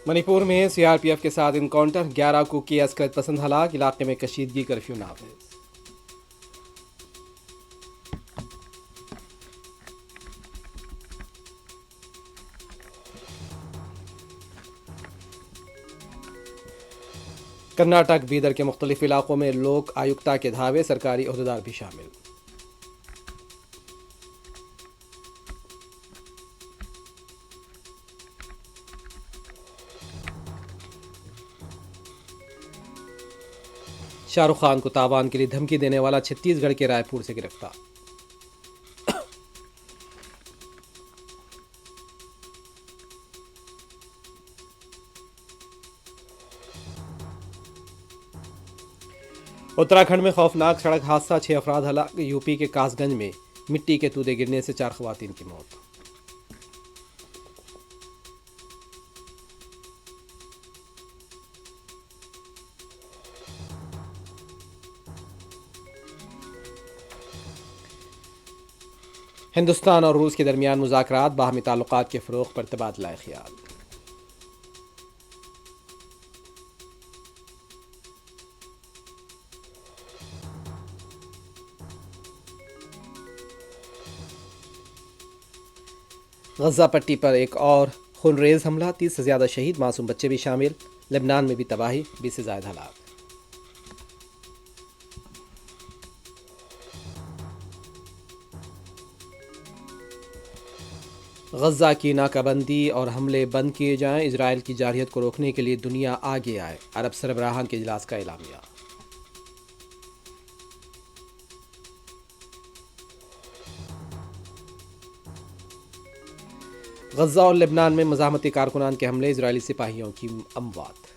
منی پور میں C R P F کے ساتھ انکاؤنٹر، 11 کو کیا عسکریت پسند ہلاک، علاقے میں کشیدگی، کرفیو نافذ۔ کرناٹک بیدر کے مختلف علاقوں میں لوک آیکتا کے دھاوے، سرکاری عہدیدار بھی شامل۔ شاہ رخ خان کو تاوان کے لیے دھمکی دینے والا چھتیس گڑھ کے رائے پور سے گرفتار۔ اتراکھنڈ میں خوفناک سڑک حادثہ، 6 افراد ہلاک، یو پی کے کاس گنج میں مٹی کے تودے گرنے سے 4 خواتین کی موت۔ ہندوستان اور روس کے درمیان مذاکرات، باہمی تعلقات کے فروغ پر تبادلہ خیال۔ غزہ پٹی پر ایک اور خونریز حملہ، 30 سے زیادہ شہید، معصوم بچے بھی شامل۔ لبنان میں بھی تباہی، 20 سے زائد ہلاک۔ غزہ کی ناکہ بندی اور حملے بند کیے جائیں، اسرائیل کی جارحیت کو روکنے کے لیے دنیا آگے آئے، عرب سربراہان کے اجلاس کا اعلامیہ۔ غزہ اور لبنان میں مزاحمتی کارکنان کے حملے، اسرائیلی سپاہیوں کی اموات۔